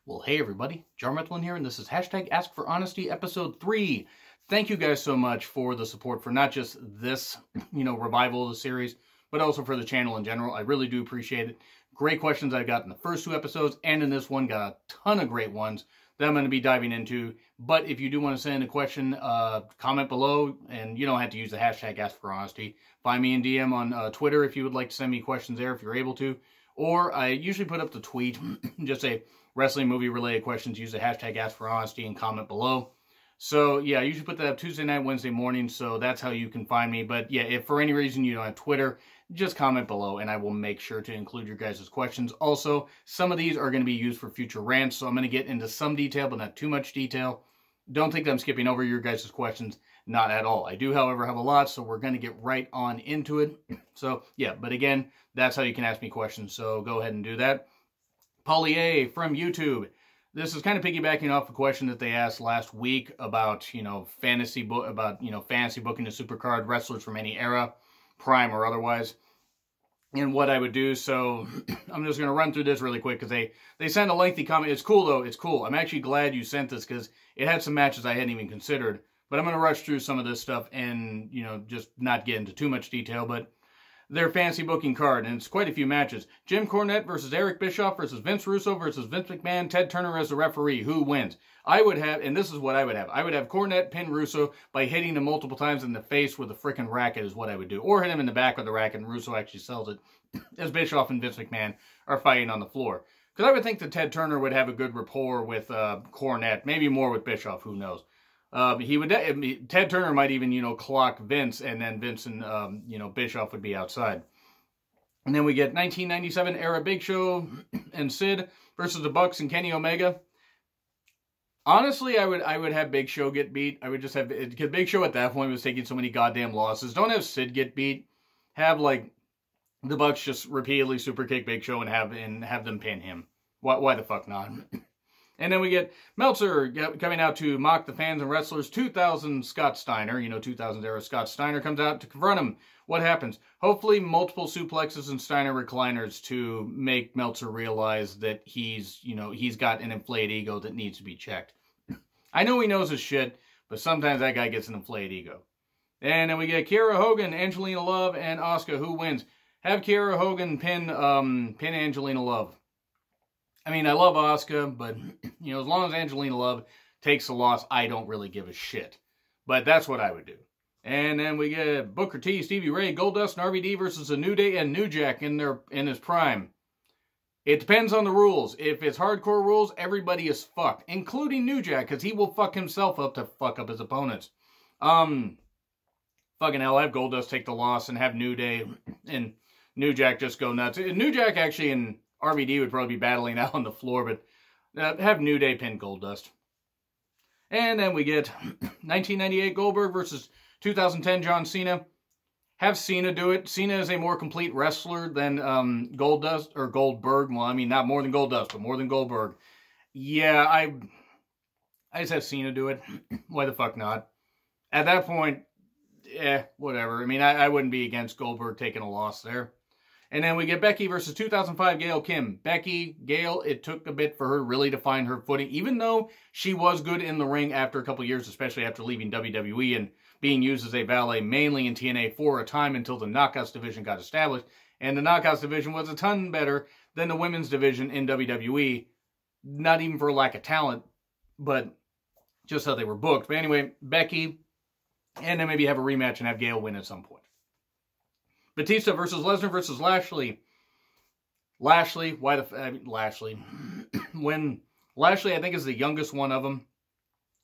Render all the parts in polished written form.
Well, hey everybody, John Retlin here, and this is hashtag Ask for Honesty, episode 3. Thank you guys so much for the support for not just this, revival of the series, but also for the channel in general. I really do appreciate it. Great questions I got in the first 2 episodes, and in this one, got a ton of great ones that I'm going to be diving into. But if you do want to send a question, comment below, and you don't have to use the hashtag Ask for Honesty. Find me in DM on Twitter if you would like to send me questions there, if you're able to. Or I usually put up the tweet, just say wrestling movie related questions, use the hashtag Ask for Honesty and comment below. So yeah, I usually put that up Tuesday night, Wednesday morning, so that's how you can find me. But yeah, if for any reason you don't have Twitter, just comment below and I will make sure to include your guys' questions. Also, some of these are going to be used for future rants, so I'm going to get into some detail, but not too much detail. Don't think that I'm skipping over your guys' questions. Not at all. I do, however, have a lot, so we're going to get right on into it. So, yeah, but again, that's how you can ask me questions, so go ahead and do that. Polly A from YouTube. This is kind of piggybacking off a question that they asked last week about, fantasy booking the supercard wrestlers from any era, prime or otherwise, and what I would do. So I'm just going to run through this really quick because they sent a lengthy comment. It's cool, though. It's cool. I'm actually glad you sent this because it had some matches I hadn't even considered. But I'm going to rush through some of this stuff and, just not get into too much detail. But their fantasy booking card, and it's quite a few matches. Jim Cornette versus Eric Bischoff versus Vince Russo versus Vince McMahon, Ted Turner as the referee. Who wins? I would have, and this is what I would have. I would have Cornette pin Russo by hitting him multiple times in the face with a freaking racket is what I would do. Or hit him in the back with the racket, and Russo actually sells it, as Bischoff and Vince McMahon are fighting on the floor. Because I would think that Ted Turner would have a good rapport with Cornette, maybe more with Bischoff, who knows. Ted Turner might even, clock Vince, and then Vince and, Bischoff would be outside. And then we get 1997 era Big Show and Sid versus the Bucks and Kenny Omega. Honestly, I would have Big Show get beat. I would just have, because Big Show at that point was taking so many goddamn losses. Don't have Sid get beat. Have, the Bucks just repeatedly super kick Big Show and have them pin him. Why the fuck not? And then we get Meltzer coming out to mock the fans and wrestlers. 2000 Scott Steiner, 2000 era Scott Steiner comes out to confront him. What happens? Hopefully multiple suplexes and Steiner recliners to make Meltzer realize that he's got an inflated ego that needs to be checked. I know he knows his shit, but sometimes that guy gets an inflated ego. And then we get Kiera Hogan, Angelina Love, and Asuka. Who wins? Have Kiera Hogan pin Angelina Love. I mean, I love Asuka, but, as long as Angelina Love takes the loss, I don't really give a shit. But that's what I would do. And then we get Booker T, Stevie Ray, Goldust, and RVD versus the New Day and New Jack in his prime. It depends on the rules. If it's hardcore rules, everybody is fucked, including New Jack, because he will fuck himself up to fuck up his opponents. Fucking hell, have Goldust take the loss and have New Day and New Jack just go nuts. New Jack actually in RVD would probably be battling out on the floor, but have New Day pin Goldust. And then we get 1998 Goldberg versus 2010 John Cena. Have Cena do it. Cena is a more complete wrestler than Goldust, or Goldberg. Well, I mean, not more than Goldust, but more than Goldberg. Yeah, I just have Cena do it. Why the fuck not? At that point, whatever. I mean, I wouldn't be against Goldberg taking a loss there. And then we get Becky versus 2005 Gail Kim. Gail, it took a bit for her really to find her footing, even though she was good in the ring after a couple years, especially after leaving WWE and being used as a valet mainly in TNA for a time until the Knockouts division got established. And the Knockouts division was a ton better than the women's division in WWE, not even for lack of talent, but just how they were booked. But anyway, Becky, and then maybe have a rematch and have Gail win at some point. Batista versus Lesnar versus Lashley. Lashley, Lashley. When Lashley, I think, is the youngest one of them,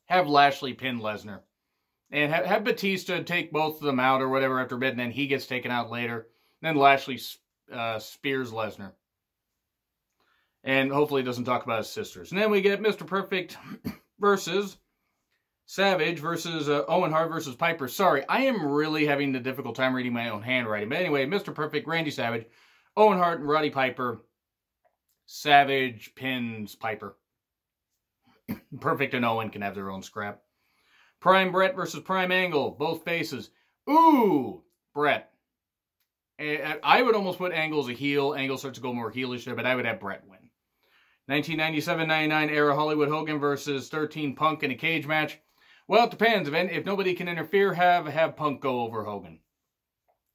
have Lashley pin Lesnar. And have Batista take both of them out or whatever after a bit, and then he gets taken out later. Then Lashley spears Lesnar. And hopefully doesn't talk about his sisters. And then we get Mr. Perfect versus Savage versus Owen Hart versus Piper. Sorry, I am really having a difficult time reading my own handwriting. But anyway, Mr. Perfect, Randy Savage, Owen Hart, and Roddy Piper. Savage pins Piper. Perfect and Owen can have their own scrap. Prime Bret versus Prime Angle, both faces. Ooh, Bret. I would almost put Angle as a heel. Angle starts to go more heelish there, but I would have Bret win. 1997-99 era Hollywood Hogan versus 13 Punk in a cage match. Well, it depends. If nobody can interfere, have Punk go over Hogan.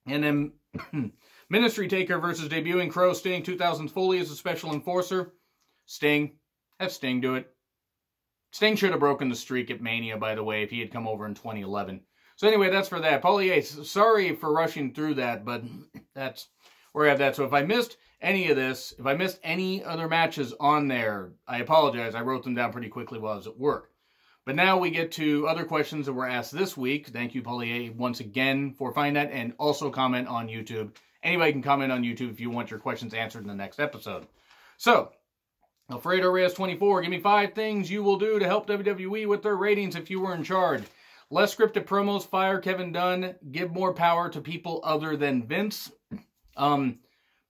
And then Ministry Taker versus debuting Crow Sting 2000s Foley as a special enforcer. Sting. Have Sting do it. Sting should have broken the streak at Mania, by the way, if he had come over in 2011. So anyway, that's for that. Paulie Yates, sorry for rushing through that, but that's where I have that. So if I missed any of this, if I missed any other matches on there, I apologize. I wrote them down pretty quickly while I was at work. But now we get to other questions that were asked this week. Thank you, Paulie, once again for finding that, and also comment on YouTube. Anybody can comment on YouTube if you want your questions answered in the next episode. So, Alfredo Reyes 24, give me 5 things you will do to help WWE with their ratings if you were in charge. Less scripted promos, fire Kevin Dunn, give more power to people other than Vince,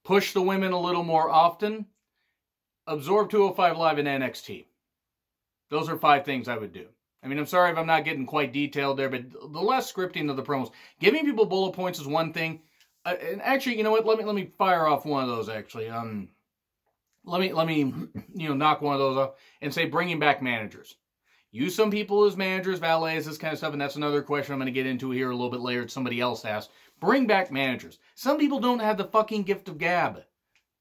push the women a little more often, absorb 205 Live and NXT. Those are 5 things I would do. I mean, I'm sorry if I'm not getting quite detailed there, but the less scripting of the promos. Giving people bullet points is one thing. And actually, you know what? Let me fire off one of those, actually. Let me knock one of those off and say bringing back managers. Use some people as managers, valets, this kind of stuff, and that's another question I'm going to get into here a little bit later that somebody else asked. Bring back managers. Some people don't have the fucking gift of gab.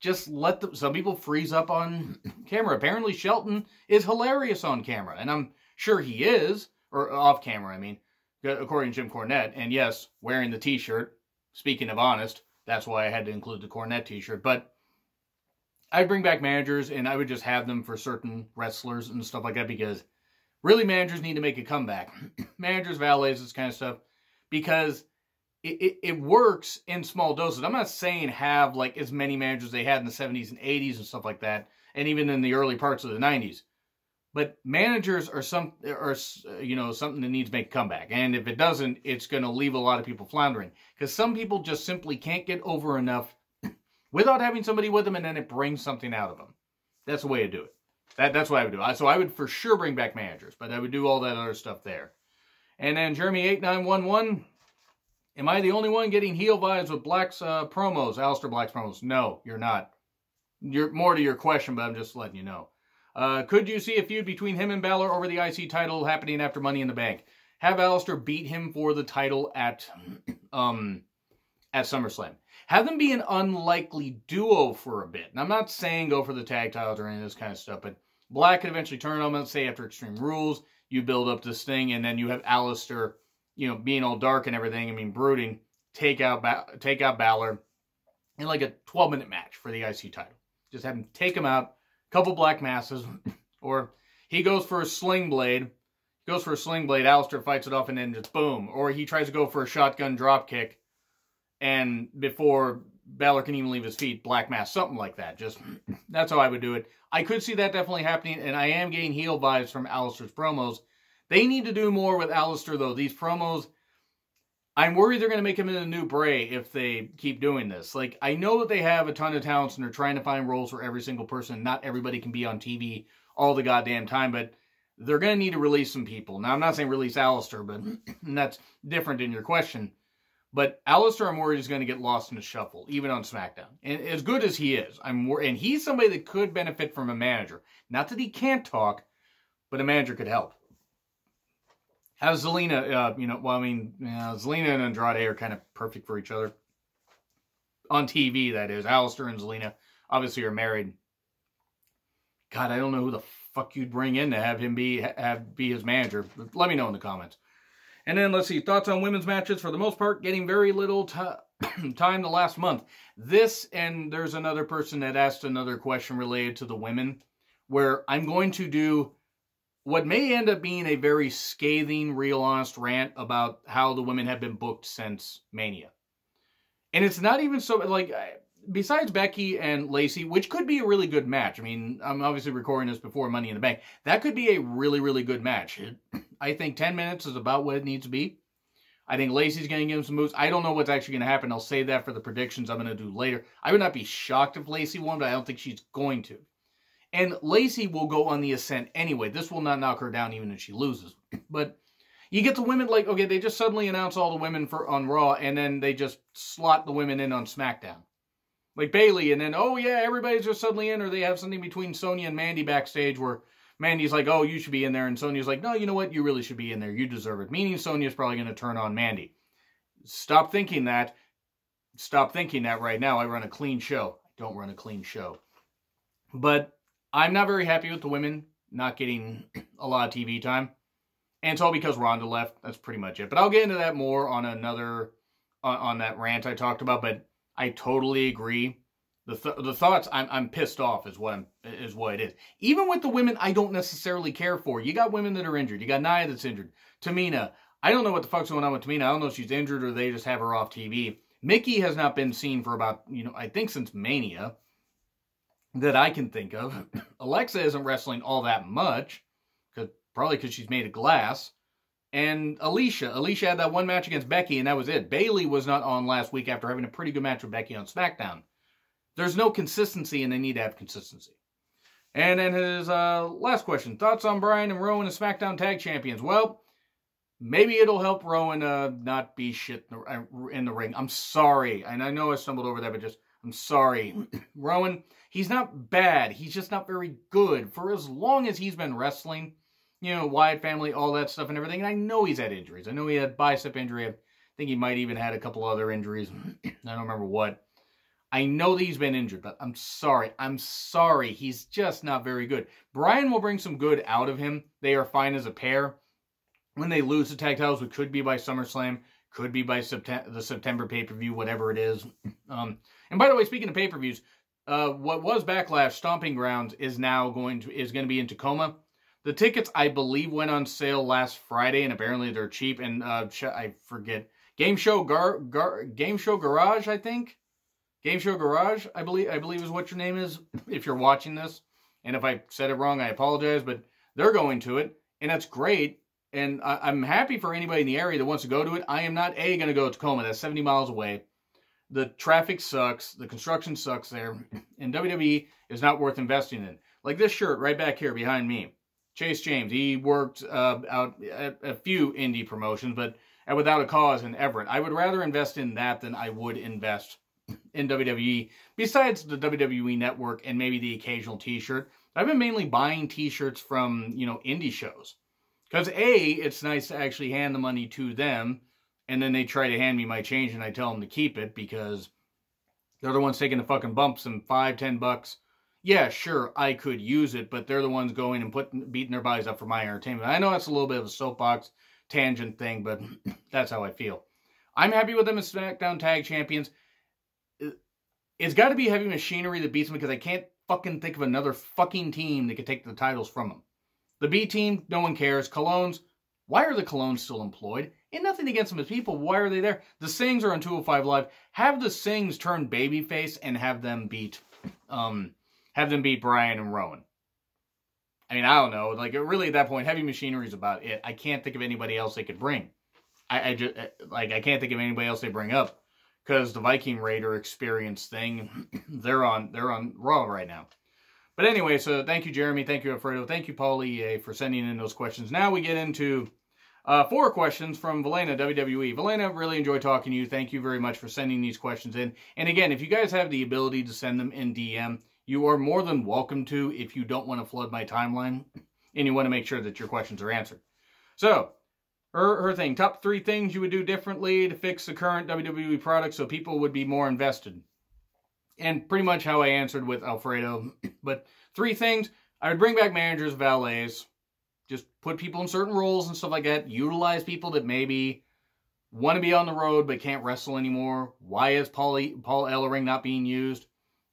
Just let them. Some people freeze up on camera. Apparently Shelton is hilarious on camera, and I'm sure he is, or off camera, I mean, according to Jim Cornette. And yes, wearing the t-shirt, speaking of honest, that's why I had to include the Cornette t-shirt. But I'd bring back managers, and I would just have them for certain wrestlers and stuff like that, because really managers need to make a comeback. Managers, valets, this kind of stuff, because it works in small doses. I'm not saying have like as many managers they had in the 70s and 80s and stuff like that, and even in the early parts of the 90s. But managers are something that needs to make a comeback. And if it doesn't, it's going to leave a lot of people floundering. Because some people just simply can't get over enough without having somebody with them, and then it brings something out of them. That's the way to do it. That's what I would do. So I would for sure bring back managers, but I would do all that other stuff there. And then Jeremy8911, am I the only one getting heel vibes with Black's promos, Alistair Black's promos? No, you're not. You're more to your question, but I'm just letting you know. Could you see a feud between him and Balor over the IC title happening after Money in the Bank? Have Alistair beat him for the title at SummerSlam. Have them be an unlikely duo for a bit. And I'm not saying go for the tag titles or any of this kind of stuff, but Black could eventually turn on them. Let's say after Extreme Rules, you build up this thing, and then you have Alistair, being all dark and everything, brooding, take out Balor in like a 12-minute match for the IC title. Just have him take him out, couple black masses, or he goes for a sling blade, Alistair fights it off, and then just boom. Or he tries to go for a shotgun drop kick, and before Balor can even leave his feet, black mass, something like that. Just, that's how I would do it. I could see that definitely happening, and I am getting heel vibes from Alistair's promos. They need to do more with Alistair, though. These promos, I'm worried they're going to make him into a new Bray if they keep doing this. Like, I know that they have a ton of talents, and they're trying to find roles for every single person. Not everybody can be on TV all the goddamn time, but they're going to need to release some people. Now, I'm not saying release Alistair, but that's different in your question. But Alistair, I'm worried, is going to get lost in the shuffle, even on SmackDown. And as good as he is, and he's somebody that could benefit from a manager. Not that he can't talk, but a manager could help. How's Zelina, Zelina and Andrade are kind of perfect for each other. On TV, that is. Alistair and Zelina obviously are married. God, I don't know who the fuck you'd bring in to have him be his manager. But let me know in the comments. And then, let's see, thoughts on women's matches. For the most part, getting very little time the last month. This, and there's another person that asked another question related to the women, where I'm going to do what may end up being a very scathing, real honest rant about how the women have been booked since Mania. And it's not even so, like, besides Becky and Lacey, which could be a really good match. I mean, I'm obviously recording this before Money in the Bank. That could be a really, really good match. I think 10 minutes is about what it needs to be. I think Lacey's going to give him some moves. I don't know what's actually going to happen. I'll save that for the predictions I'm going to do later. I would not be shocked if Lacey won, but I don't think she's going to. And Lacey will go on the ascent anyway. This will not knock her down even if she loses. But you get the women, like, okay, they just suddenly announce all the women on Raw, and then they just slot the women in on SmackDown. like Bayley, and then, oh yeah, everybody's just suddenly in, or they have something between Sonya and Mandy backstage where Mandy's like, oh, you should be in there, and Sonya's like, no, you know what, you really should be in there, you deserve it, meaning Sonya's probably going to turn on Mandy. Stop thinking that right now. I run a clean show. I don't run a clean show. But I'm not very happy with the women not getting a lot of TV time. And it's all because Ronda left. That's pretty much it. But I'll get into that more on on that rant I talked about. But I totally agree. The thoughts, I'm pissed off is what it is. Even with the women I don't necessarily care for. You got women that are injured. You got Nia that's injured. Tamina. I don't know what the fuck's going on with Tamina. I don't know if she's injured or they just have her off TV. Mickey has not been seen for about, I think since Mania that I can think of. Alexa isn't wrestling all that much, probably because she's made of glass. And Alicia had that one match against Becky, and that was it. Bayley was not on last week after having a pretty good match with Becky on SmackDown. There's no consistency, and they need to have consistency. And then his last question. Thoughts on Bryan and Rowan as SmackDown Tag Champions? Well, maybe it'll help Rowan not be shit in the ring. I'm sorry. And I know I stumbled over that, but I'm sorry. Rowan, he's not bad. He's just not very good. For as long as he's been wrestling, Wyatt family, all that stuff and everything. And I know he's had injuries. I know he had bicep injury. I think he might even had a couple other injuries. I don't remember what. I know that he's been injured, but I'm sorry. I'm sorry. He's just not very good. Bryan will bring some good out of him. They are fine as a pair. When they lose the tag titles, it could be by SummerSlam, could be by the September pay-per-view, whatever it is. And by the way, speaking of pay-per-views, what was Backlash Stomping Grounds is now going to be in Tacoma. The tickets, I believe, went on sale last Friday, and apparently they're cheap. And I forget, Game Show Garage, I think. Game Show Garage, I believe is what your name is. If you're watching this, and if I said it wrong, I apologize. But they're going to it, and that's great. And I'm happy for anybody in the area that wants to go to it. I am not going to go to Tacoma. That's 70 miles away. The traffic sucks. The construction sucks there. And WWE is not worth investing in. Like this shirt right back here behind me. Chase James. He worked out at a few indie promotions, but Without a Cause in Everett. I would rather invest in that than I would invest in WWE. Besides the WWE Network and maybe the occasional t-shirt. I've been mainly buying t-shirts from, indie shows. Because A, it's nice to actually hand the money to them, and then they try to hand me my change, and I tell them to keep it, because they're the ones taking the fucking bumps, and $5-10. Yeah, sure, I could use it, but they're the ones going and beating their bodies up for my entertainment. I know that's a little bit of a soapbox tangent thing, but that's how I feel. I'm happy with them as SmackDown Tag Champions. It's got to be Heavy Machinery that beats them, because I can't fucking think of another fucking team that could take the titles from them. The B team, no one cares. Colognes, why are the Colognes still employed? Ain't nothing against them as people. Why are they there? The Sings are on 205 Live. Have the Sings turn babyface and have them beat Bryan and Rowan. I mean, I don't know. Like, really, at that point, Heavy Machinery is about it. I can't think of anybody else they could bring. I can't think of anybody else they bring up, because the Viking Raider experience thing, they're on Raw right now. But anyway, so thank you, Jeremy. Thank you, Alfredo. Thank you, Paul EA, for sending in those questions. Now we get into 4 questions from Valena, WWE. Valena, really enjoyed talking to you. Thank you very much for sending these questions in. And again, if you guys have the ability to send them in DM, you are more than welcome to, if you don't want to flood my timeline and you want to make sure that your questions are answered. So, her thing, top 3 things you would do differently to fix the current WWE product so people would be more invested. And pretty much how I answered with Alfredo. But 3 things. I would bring back managers, valets. Just put people in certain roles and stuff like that. Utilize people that maybe want to be on the road but can't wrestle anymore. Why is Paul Ellering not being used?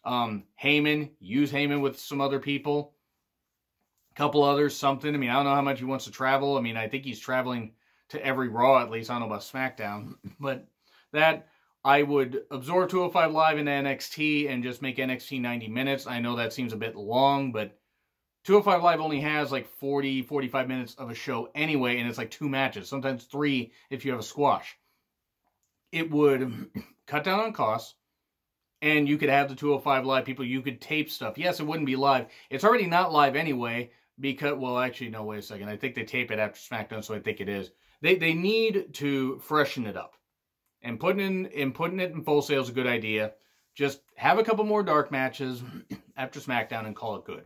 Heyman. Use Heyman with some other people. A couple others, something. I mean, I don't know how much he wants to travel. I mean, I think he's traveling to every Raw at least. I don't know about SmackDown. But that... I would absorb 205 Live into NXT and just make NXT 90 minutes. I know that seems a bit long, but 205 Live only has like 40, 45 minutes of a show anyway, and it's like 2 matches, sometimes 3 if you have a squash. It would cut down on costs, and you could have the 205 Live people, you could tape stuff. Yes, it wouldn't be live. It's already not live anyway, because, well, actually, no, wait a second. I think they tape it after SmackDown, so I think it is. They need to freshen it up. And putting it in Full Sail is a good idea. Just have a couple more dark matches after SmackDown and call it good.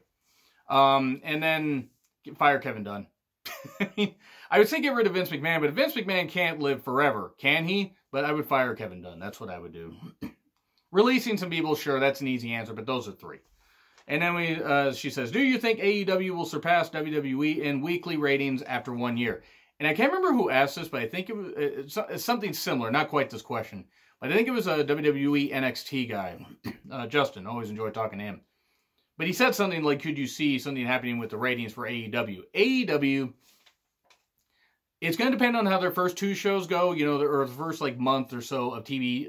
And then fire Kevin Dunn. I would say get rid of Vince McMahon, but Vince McMahon can't live forever, can he? But I would fire Kevin Dunn. That's what I would do. Releasing some people, sure, that's an easy answer, but those are 3. And then she says, do you think AEW will surpass WWE in weekly ratings after 1 year? And I can't remember who asked this, but I think it was something similar, not quite this question. But I think it was a WWE NXT guy, Justin. Always enjoy talking to him. But he said something like, could you see something happening with the ratings for AEW? AEW, it's going to depend on how their first 2 shows go, you know, or the first like month or so of TV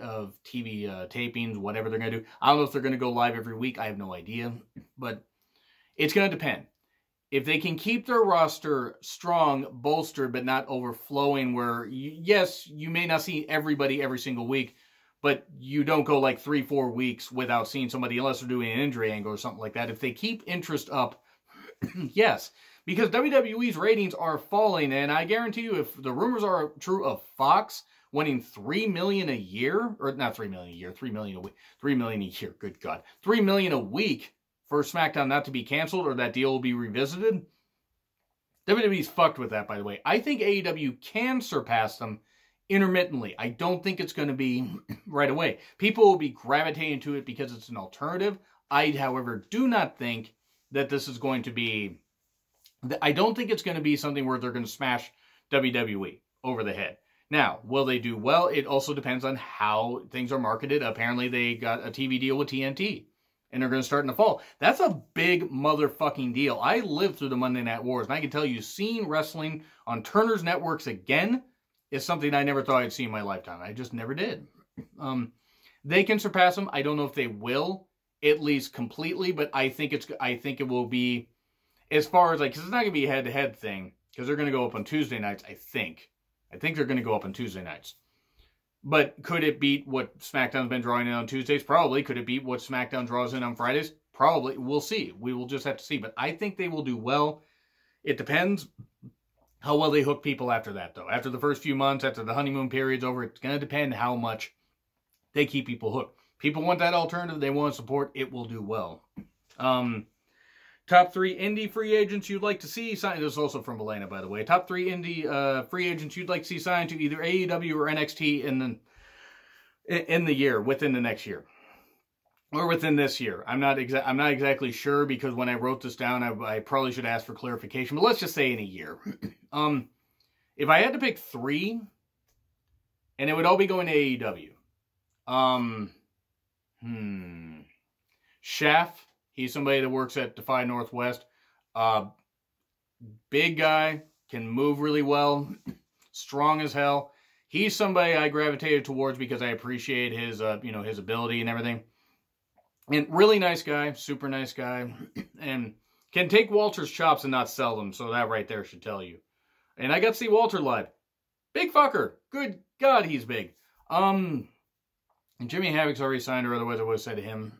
tapings, whatever they're going to do. I don't know if they're going to go live every week. I have no idea, but it's going to depend. If they can keep their roster strong, bolstered, but not overflowing, where, yes, you may not see everybody every single week, but you don't go like 3-4 weeks without seeing somebody unless they're doing an injury angle or something like that. If they keep interest up, yes. Because WWE's ratings are falling, and I guarantee you, if the rumors are true of Fox winning $3 million a year, or not $3 million a year, $3 million a week, $3 million a year, good God, $3 million a week for SmackDown not to be canceled or that deal will be revisited, WWE's fucked with that, by the way. I think AEW can surpass them intermittently. I don't think it's going to be right away. People will be gravitating to it because it's an alternative. I, however, do not think that this is going to be... I don't think it's going to be something where they're going to smash WWE over the head. Now, will they do well? It also depends on how things are marketed. Apparently, they got a TV deal with TNT, and they're going to start in the fall. That's a big motherfucking deal. I lived through the Monday Night Wars, and I can tell you, seeing wrestling on Turner's networks again is something I never thought I'd see in my lifetime. I just never did. They can surpass them. I don't know if they will, at least completely, but I think it will be... As far as, like, because it's not going to be a head-to-head thing, because they're going to go up on Tuesday nights, I think. I think they're going to go up on Tuesday nights. But could it beat what SmackDown's been drawing in on Tuesdays? Probably. Could it beat what SmackDown draws in on Fridays? Probably. We'll see. We will just have to see. But I think they will do well. It depends how well they hook people after that, though. After the first few months, after the honeymoon period's over, it's going to depend how much they keep people hooked. People want that alternative. They want support. It will do well. Top 3 indie free agents you'd like to see signed. This is also from Elena, by the way. Top 3 indie free agents you'd like to see signed to either AEW or NXT in the year, within the next year, or within this year. I'm not exactly sure, because when I wrote this down, I probably should ask for clarification. But let's just say in a year. If I had to pick 3, and it would all be going to AEW. Shaft. He's somebody that works at Defy Northwest. Big guy, can move really well, strong as hell. He's somebody I gravitated towards because I appreciate his, his ability and everything. And really nice guy, super nice guy, and can take Walter's chops and not sell them. So that right there should tell you. And I got to see Walter live. Big fucker. Good God, he's big. And Jimmy Havoc's already signed her, otherwise I would have said to him.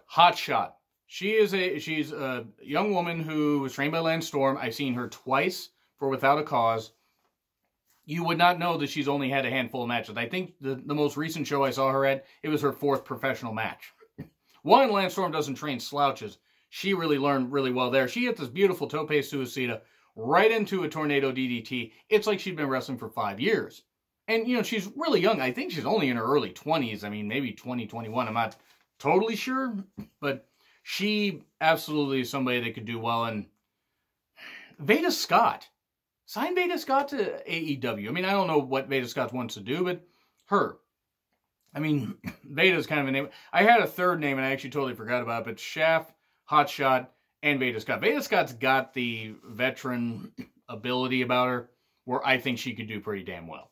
Hot Shot. She's a young woman who was trained by Lance Storm. I've seen her twice for Without a Cause. You would not know that she's only had a handful of matches. I think the most recent show I saw her at, it was her 4th professional match. One, Lance Storm doesn't train slouches. She really learned really well there. She hit this beautiful tope suicida right into a tornado DDT. It's like she'd been wrestling for 5 years. And, she's really young. I think she's only in her early 20s. I mean, maybe 20, 21. I'm not totally sure, but she absolutely is somebody that could do well. And Veda Scott. Sign Veda Scott to AEW. I mean, I don't know what Veda Scott wants to do, but her. I mean, Veda's kind of a name. I had a third name, and I actually totally forgot about it, but Shaft, Hot Shot, and Veda Scott. Veda Scott's got the veteran ability about her where I think she could do pretty damn well.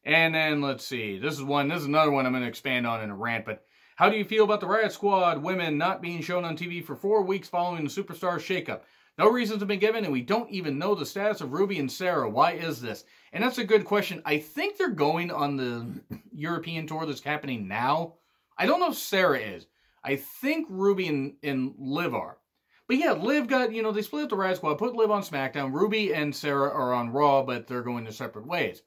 And then, let's see. This is another one I'm going to expand on in a rant, but how do you feel about the Riott Squad women not being shown on TV for 4 weeks following the Superstar shakeup? No reasons have been given, and we don't even know the status of Ruby and Sarah. Why is this? And that's a good question. I think they're going on the European tour that's happening now. I don't know if Sarah is. I think Ruby and Liv are. But yeah, Liv got, they split up the Riott Squad, put Liv on SmackDown. Ruby and Sarah are on Raw, but they're going their separate ways.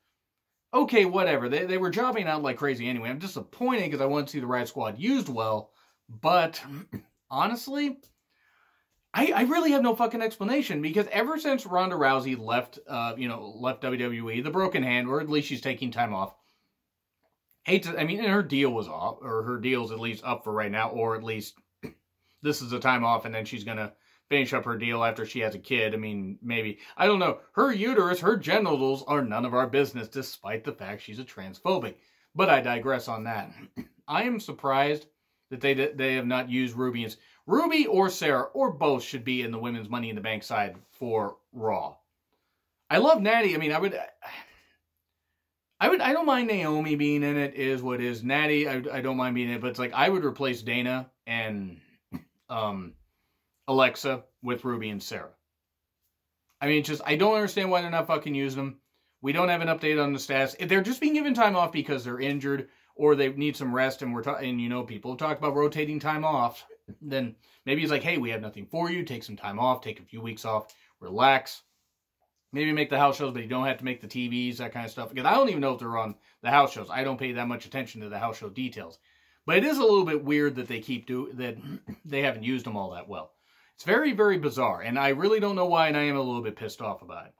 okay, whatever. They were jobbing out like crazy anyway. I'm disappointed because I want to see the Riott Squad used well. But honestly, I really have no fucking explanation, because ever since Ronda Rousey left WWE, the broken hand, or at least she's taking time off. And her deal was off, or her deal's at least up for right now, or at least this is the time off, and then she's gonna finish up her deal after she has a kid. I mean, maybe. I don't know. Her uterus, her genitals are none of our business, despite the fact she's a transphobic. But I digress on that. I am surprised that they have not used Ruby. Ruby or Sarah, or both, should be in the women's Money in the Bank side for Raw. I love Natty. I mean, I don't mind Naomi being in it, is what is. Natty, I don't mind being in it, but it's like, I would replace Dana and Alexa with Ruby and Sarah. I mean, I don't understand why they're not fucking using them. We don't have an update on the stats. If they're just being given time off because they're injured, or they need some rest, and people have talked about rotating time off, then maybe it's like, hey, we have nothing for you, take some time off, take a few weeks off, relax. Maybe make the house shows, but you don't have to make the TVs, that kind of stuff. Because I don't even know if they're on the house shows. I don't pay that much attention to the house show details. But it is a little bit weird that they haven't used them all that well. It's very, very bizarre, and I really don't know why, and I am a little bit pissed off about it.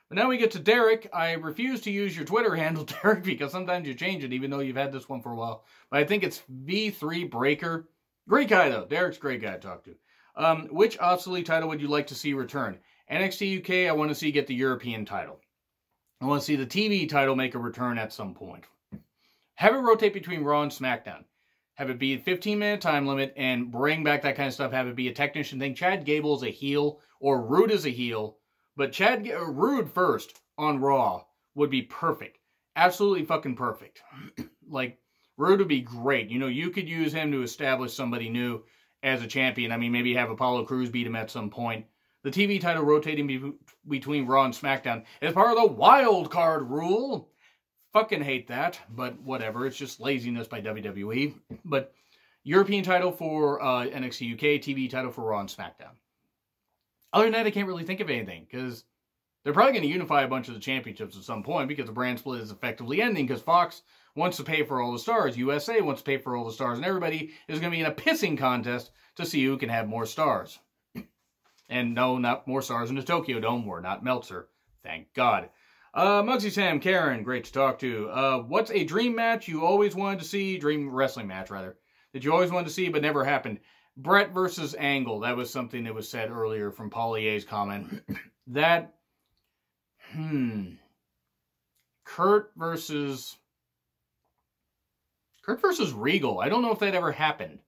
But now we get to Derrick. I refuse to use your Twitter handle, Derrick, because sometimes you change it, even though you've had this one for a while. But I think it's V3 Breaker. Great guy, though. Derrick's a great guy to talk to. Which obsolete title would you like to see return? NXT UK, I want to see get the European title. I want to see the TV title make a return at some point. Have it rotate between Raw and SmackDown. Have it be a 15-minute time limit and bring back that kind of stuff. Have it be a technician thing. Chad Gable is a heel, or Rude is a heel. But Rude first on Raw would be perfect. Absolutely fucking perfect. Like, Rude would be great. You could use him to establish somebody new as a champion. I mean, maybe have Apollo Crews beat him at some point. The TV title rotating between Raw and SmackDown is part of the wild card rule. Fucking hate that, but whatever. It's just laziness by WWE. But European title for NXT UK, TV title for Raw and SmackDown. Other than that, I can't really think of anything, because they're probably going to unify a bunch of the championships at some point, because the brand split is effectively ending, because Fox wants to pay for all the stars, USA wants to pay for all the stars, and everybody is going to be in a pissing contest to see who can have more stars. And no, not more stars in the Tokyo Dome. We're not Meltzer. Thank God. Muggsy Sam, Karen, great to talk to. What's a dream match you always wanted to see? Dream wrestling match, rather. That you always wanted to see but never happened. Bret versus Angle. That was something that was said earlier from Paulier's comment. Kurt versus Regal. I don't know if that ever happened.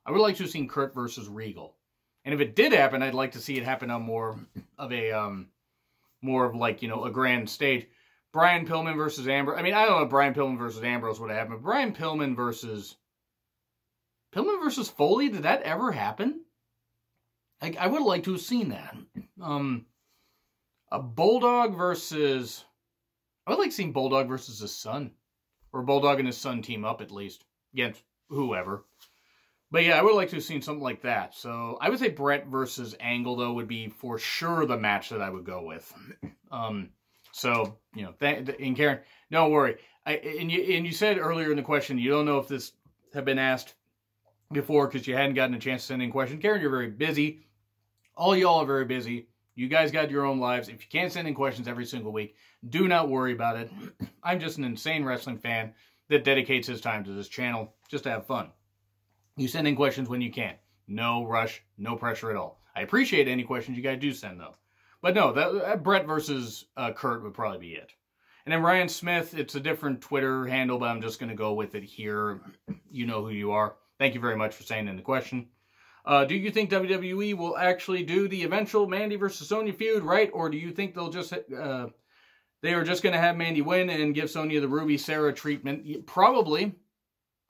I would like to have seen Kurt versus Regal. And if it did happen, I'd like to see it happen on more of a grand stage. Brian Pillman versus Ambrose. I mean, I don't know if Brian Pillman versus Ambrose would have happened, but Brian Pillman versus Foley, did that ever happen? I would have liked to have seen that. A Bulldog versus... I would like seeing Bulldog versus his son. Or Bulldog and his son team up, at least. Against whoever. But yeah, I would like to have seen something like that. So I would say Bret versus Angle, though, would be for sure the match that I would go with. And Karen, don't worry. And you said earlier in the question, you don't know if this had been asked before because you hadn't gotten a chance to send in questions. Karen, you're very busy. All y'all are very busy. You guys got your own lives. If you can't send in questions every single week, do not worry about it. I'm just an insane wrestling fan that dedicates his time to this channel just to have fun. You send in questions when you can. No rush, no pressure at all. I appreciate any questions you guys do send, though. But no, that Bret versus Kurt would probably be it. And then Ryan Smith, it's a different Twitter handle, but I'm just going to go with it here. You know who you are. Thank you very much for saying in the question. Do you think WWE will actually do the eventual Mandy versus Sonya feud, right? Or do you think they'll just... they are just going to have Mandy win and give Sonya the Ruby Sarah treatment? Probably.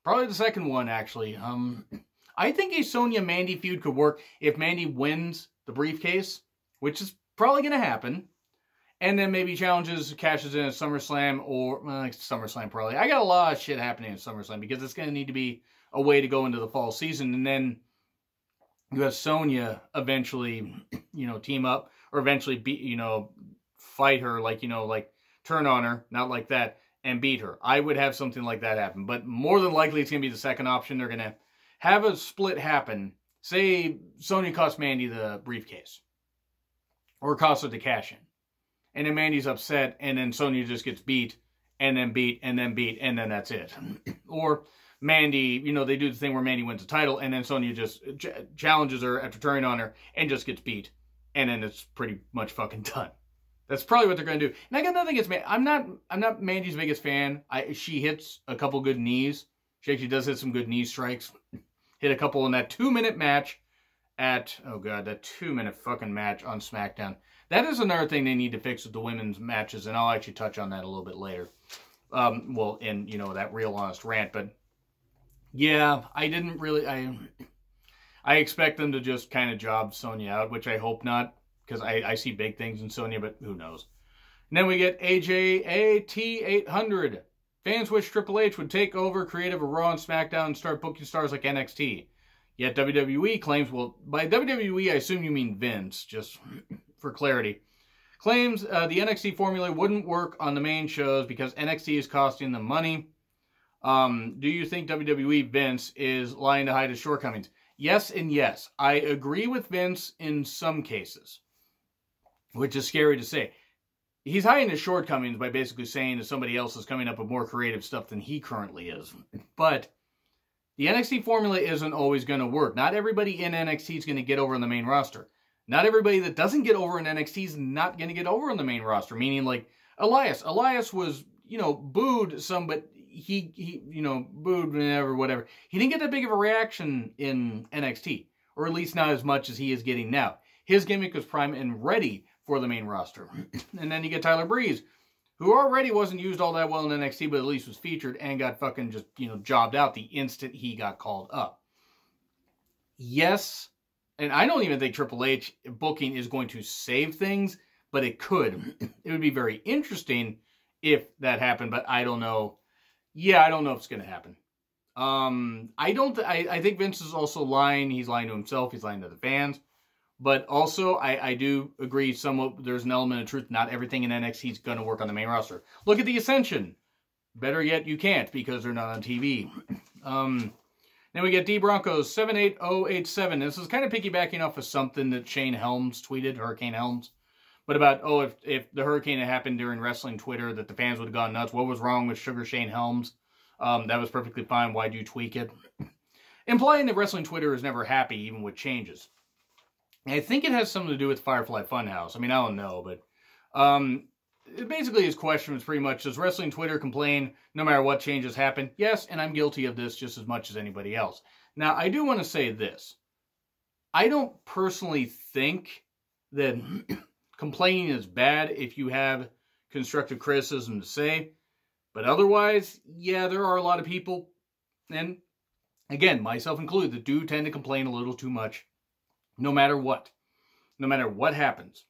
Probably the second one, actually. I think a Sonya-Mandy feud could work if Mandy wins the briefcase, which is probably going to happen. And then maybe cashes in at SummerSlam or... SummerSlam, probably. I got a lot of shit happening at SummerSlam because it's going to need to be a way to go into the fall season. And then you have Sonya eventually, team up. Or eventually, fight her, like, turn on her. Not like that. and beat her. I would have something like that happen. But more than likely, it's going to be the second option. They're going to have a split happen. Say Sonya costs Mandy the briefcase. Or costs her the cash in. And then Mandy's upset, and then Sonya just gets beat, and then beat, and then beat, and then that's it. Or Mandy, you know, they do the thing where Mandy wins the title, and then Sonya just challenges her after turning on her, and just gets beat. And then it's pretty much fucking done. That's probably what they're going to do. And I got nothing against Mandy. I'm not Mandy's biggest fan. She hits a couple good knees. She actually does hit some good knee strikes. Hit a couple in that 2-minute match at, oh god, that 2-minute fucking match on SmackDown. That is another thing they need to fix with the women's matches, and I'll actually touch on that a little bit later. Well, in, you know, that real honest rant, but yeah, I didn't really, I expect them to just kind of job Sonya out, which I hope not, because I see big things in Sonya, but who knows. And then we get AJAT800. Fans wish Triple H would take over creative of Raw and SmackDown and start booking stars like NXT. Yet WWE claims, well, by WWE I assume you mean Vince, just for clarity, claims the NXT formula wouldn't work on the main shows because NXT is costing them money. Do you think WWE Vince is lying to hide his shortcomings? Yes and yes. I agree with Vince in some cases, which is scary to say. He's hiding his shortcomings by basically saying that somebody else is coming up with more creative stuff than he currently is. But the NXT formula isn't always going to work. Not everybody in NXT is going to get over on the main roster. Not everybody that doesn't get over in NXT is not going to get over on the main roster. Meaning, like, Elias. Elias was, you know, booed some, but he you know, booed whatever. He didn't get that big of a reaction in NXT. Or at least not as much as he is getting now. His gimmick was prime and ready for the main roster. And then you get Tyler Breeze, who already wasn't used all that well in NXT, but at least was featured and got fucking just, you know, jobbed out the instant he got called up. Yes, and I don't even think Triple H booking is going to save things, but it could. It would be very interesting if that happened, but I don't know. Yeah, I don't know if it's going to happen. I think Vince is also lying. He's lying to himself. He's lying to the fans. But also, I do agree somewhat, there's an element of truth. Not everything in NXT is going to work on the main roster. Look at the Ascension. Better yet, you can't because they're not on TV. Then we get D Broncos 78087. This is kind of piggybacking off of something that Shane Helms tweeted, Hurricane Helms. But about, oh, if the hurricane had happened during wrestling Twitter, that the fans would have gone nuts. What was wrong with Sugar Shane Helms? That was perfectly fine. Why'd you tweak it? Implying that wrestling Twitter is never happy, even with changes. I think it has something to do with Firefly Funhouse. I mean, I don't know, but basically his question was pretty much, does wrestling Twitter complain no matter what changes happen? Yes, and I'm guilty of this just as much as anybody else. Now, I do want to say this. I don't personally think that complaining is bad if you have constructive criticism to say, but otherwise, yeah, there are a lot of people, and again, myself included, that do tend to complain a little too much. No matter what happens,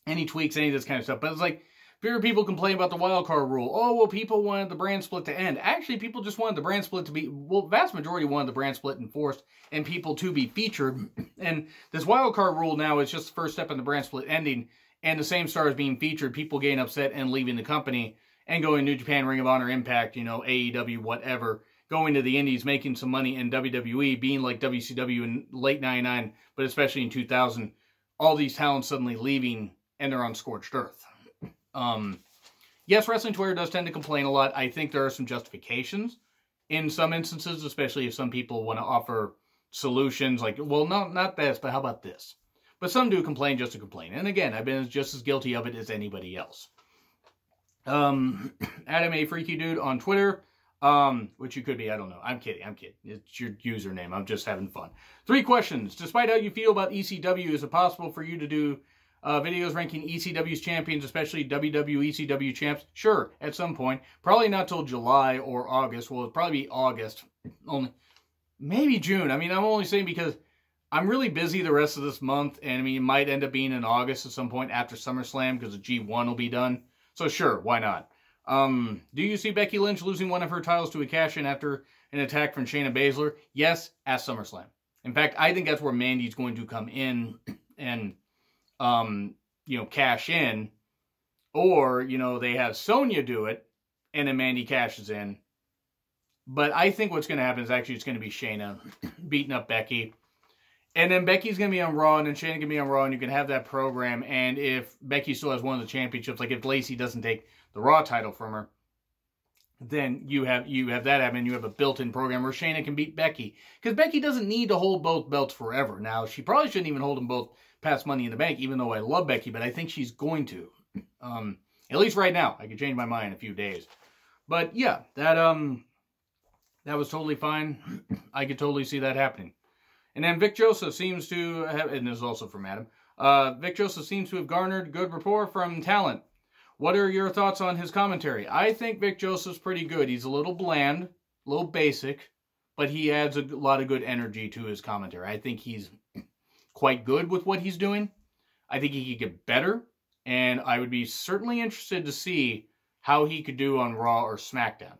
any tweaks, any of this kind of stuff. But it's like, fewer people complain about the wildcard rule. Oh, well, people wanted the brand split to end. Actually, people just wanted the brand split to be, well, vast majority wanted the brand split enforced and people to be featured. And this wildcard rule now is just the first step in the brand split ending, and the same stars being featured, people getting upset and leaving the company and going to New Japan, Ring of Honor, Impact, you know, AEW, whatever. Going to the indies, making some money, in WWE, being like WCW in late 99, but especially in 2000, all these talents suddenly leaving, and they're on scorched earth. Yes, wrestling Twitter does tend to complain a lot. I think there are some justifications in some instances, especially if some people want to offer solutions, like, well, not this, but how about this? But some do complain just to complain. And again, I've been just as guilty of it as anybody else. Adam A. Freaky Dude on Twitter. Which you could be, I don't know. I'm kidding. It's your username. I'm just having fun. 3 questions. Despite how you feel about ECW, is it possible for you to do videos ranking ECW's champions, especially WWE ECW champs? Sure, at some point. Probably not till July or August. Well, it'll probably be August. Only, maybe June. I mean, I'm only saying because I'm really busy the rest of this month, and I mean, it might end up being in August at some point after SummerSlam because the G1 will be done. So sure, why not? Do you see Becky Lynch losing one of her titles to a cash-in after an attack from Shayna Baszler? Yes, at SummerSlam. In fact, I think that's where Mandy's going to come in and, you know, cash in. Or, you know, they have Sonya do it, and then Mandy cashes in. But I think what's going to happen is actually it's going to be Shayna beating up Becky. And then Becky's going to be on Raw, and then Shayna can be on Raw, and you can have that program. And if Becky still has one of the championships, like if Lacey doesn't take the Raw title from her, then you have that happen. You have a built-in program where Shayna can beat Becky. Because Becky doesn't need to hold both belts forever. Now, she probably shouldn't even hold them both past Money in the Bank, even though I love Becky, but I think she's going to. At least right now. I could change my mind in a few days. But yeah, that was totally fine. I could totally see that happening. And then Vic Josephs seems to have, and this is also from Adam, Vic Josephs seems to have garnered good rapport from talent. What are your thoughts on his commentary? I think Vic Joseph's pretty good. He's a little bland, a little basic, but he adds a lot of good energy to his commentary. I think he's quite good with what he's doing. I think he could get better, and I would be certainly interested to see how he could do on Raw or SmackDown.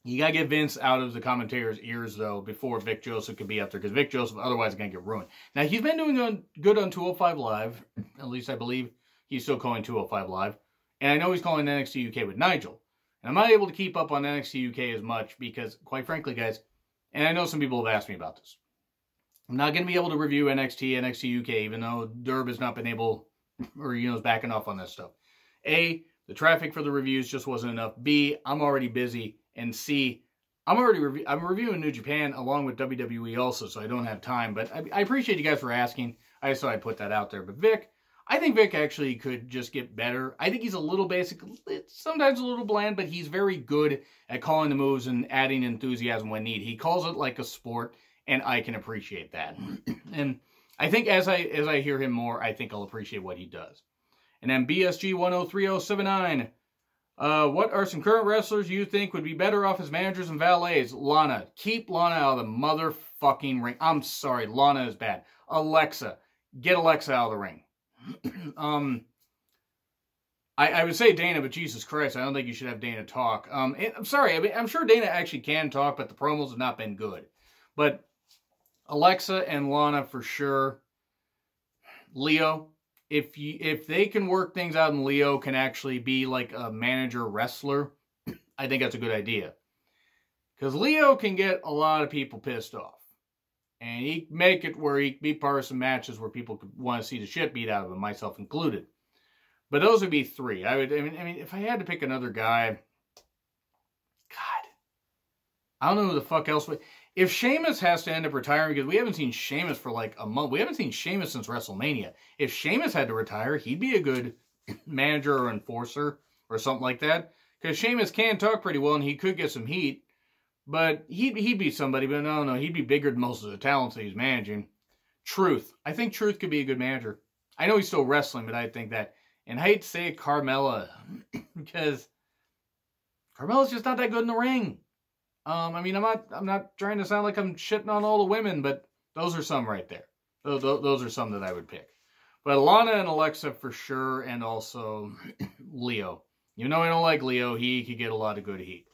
You got to get Vince out of the commentator's ears, though, before Vic Joseph could be up there, because Vic Joseph otherwise is going to get ruined. Now, he's been doing good on 205 Live. At least I believe he's still calling 205 Live. And I know he's calling NXT UK with Nigel. And I'm not able to keep up on NXT UK as much because, quite frankly, guys, and I know some people have asked me about this, I'm not going to be able to review NXT UK, even though Derb has not been able, or, is backing off on this stuff. A, the traffic for the reviews just wasn't enough. B, I'm already busy. And C, I'm reviewing New Japan along with WWE also, so I don't have time. But I appreciate you guys for asking. I just thought I'd put that out there. But Vic, I think Vic actually could just get better. I think he's a little basic, sometimes a little bland, but he's very good at calling the moves and adding enthusiasm when needed. He calls it like a sport, and I can appreciate that. And I think as I hear him more, I think I'll appreciate what he does. And then BSG103079. What are some current wrestlers you think would be better off as managers and valets? Lana. Keep Lana out of the motherfucking ring. I'm sorry, Lana is bad. Alexa. Get Alexa out of the ring. I would say Dana, but Jesus Christ, I don't think you should have Dana talk. I'm sorry, I'm sure Dana actually can talk, but the promos have not been good. But Alexa and Lana for sure. Leo. If they can work things out and Leo can actually be like a manager wrestler, I think that's a good idea. Because Leo can get a lot of people pissed off. And he can make it where he can be part of some matches where people could want to see the shit beat out of him, myself included. But those would be three. I mean, if I had to pick another guy, God, I don't know who the fuck else would. If Sheamus has to end up retiring, because we haven't seen Sheamus for like a month. We haven't seen Sheamus since WrestleMania. If Sheamus had to retire, he'd be a good manager or enforcer or something like that. Because Sheamus can talk pretty well and he could get some heat. But he'd be somebody. But no, he'd be bigger than most of the talents that he's managing. Truth. I think Truth could be a good manager. I know he's still wrestling, but I think that. And I hate to say it, Carmella. Because Carmella's just not that good in the ring. I mean, I'm not trying to sound like I'm shitting on all the women, but those are some right there. Those are some that I would pick. But Lana and Alexa for sure, and also Leo. Even though I don't like Leo, he could get a lot of good heat.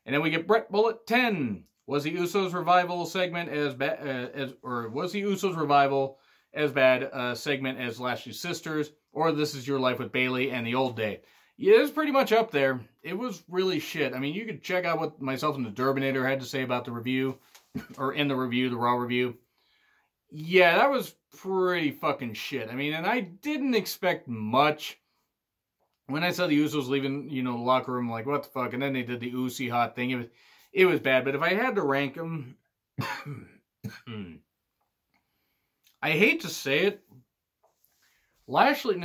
And then we get Bret Bullet 10. Was the Usos revival segment as bad was the Usos revival as bad a segment as Lashley's sisters, or This Is Your Life with Bayley and the Old Day? Yeah, it's pretty much up there. It was really shit. I mean, you could check out what myself and the Durbinator had to say about the review, or in the review, the Raw review. Yeah, that was pretty fucking shit. I mean, and I didn't expect much. When I saw the Usos leaving, the locker room, like, what the fuck? And then they did the Usi hot thing. It was bad. But if I had to rank them, I hate to say it, Lashley's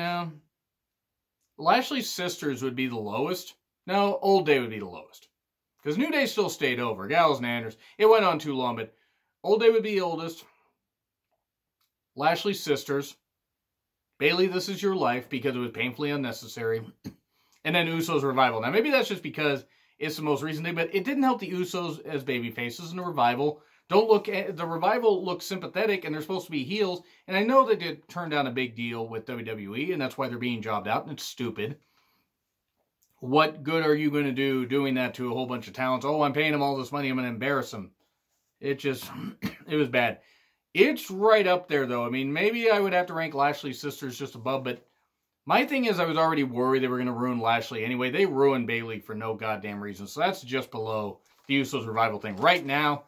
sisters would be the lowest. No, Old Day would be the lowest. Because New Day still stayed over. Gallows and Anders. It went on too long, but Old Day would be the oldest. Lashley's sisters. Bayley, This Is Your Life, because it was painfully unnecessary. And then Usos Revival. Now, maybe that's just because it's the most recent thing, but it didn't help the Usos as baby faces in the Revival. The Revival looks sympathetic, and they're supposed to be heels. And I know they did turn down a big deal with WWE, and that's why they're being jobbed out, and it's stupid. What good are you going to do doing that to a whole bunch of talents? Oh, I'm paying them all this money, I'm going to embarrass them. It was bad. It's right up there, though. I mean, maybe I would have to rank Lashley's sisters just above, but My thing is, I was already worried they were going to ruin Lashley anyway. They ruined Bayley for no goddamn reason. So that's just below the Usos revival thing. Right now,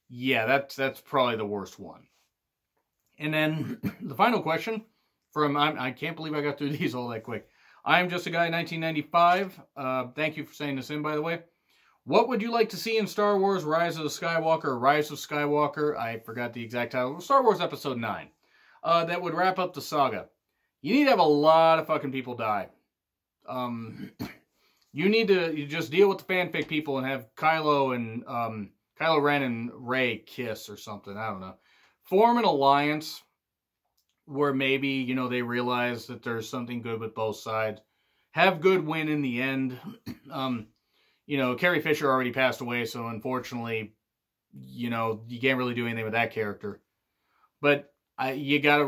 yeah, that's probably the worst one. And then the final question from, I can't believe I got through these all that quick. I'm Just a Guy 1995. Thank you for saying this in, by the way. What would you like to see in Star Wars Rise of the Skywalker or Rise of Skywalker? I forgot the exact title. Star Wars Episode 9. That would wrap up the saga. You need to have a lot of fucking people die. You need to just deal with the fanfic people and have Kylo Ren and Rey kiss or something. I don't know. Form an alliance where maybe, you know, they realize that there's something good with both sides. Have good win in the end. You know, Carrie Fisher already passed away, so unfortunately, you know, you can't really do anything with that character. But you got to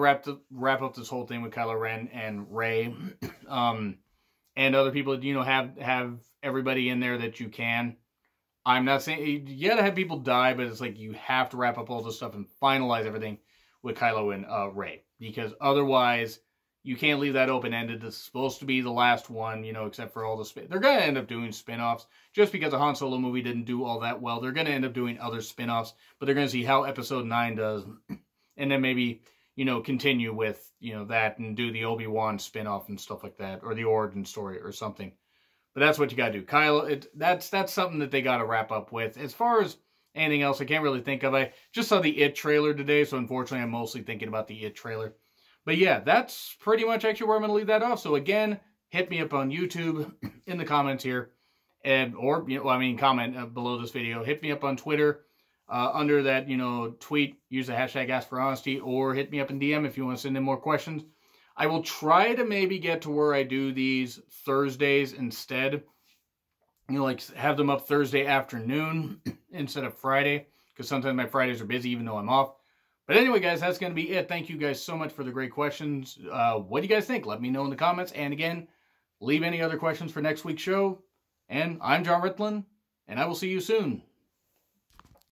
wrap up this whole thing with Kylo Ren and Rey, and other people. You know, have everybody in there that you can. I'm not saying you got to have people die, but it's like you have to wrap up all this stuff and finalize everything with Kylo and Rey, because otherwise you can't leave that open-ended. This is supposed to be the last one, you know, except for all the they're going to end up doing spin-offs. Just because the Han Solo movie didn't do all that well, they're going to end up doing other spin-offs, but they're going to see how Episode 9 does, and then maybe, you know, continue with, you know, that and do the Obi-Wan spin-off and stuff like that, or the origin story or something. But that's what you got to do. Kylo, that's something that they got to wrap up with. As far as anything else, I can't really think of. I just saw the It trailer today, so unfortunately I'm mostly thinking about the It trailer. But yeah, that's pretty much actually where I'm going to leave that off. So again, hit me up on YouTube in the comments here. Or, you know, I mean, comment below this video. Hit me up on Twitter under that, you know, tweet. Use the hashtag #AskForHonesty. Or hit me up in DM if you want to send in more questions. I will try to maybe get to where I do these Thursdays instead. You know, like have them up Thursday afternoon instead of Friday. Because sometimes my Fridays are busy even though I'm off. But anyway, guys, that's going to be it. Thank you guys so much for the great questions. What do you guys think? Let me know in the comments. And again, leave any other questions for next week's show. And I'm John Ritlin, and I will see you soon.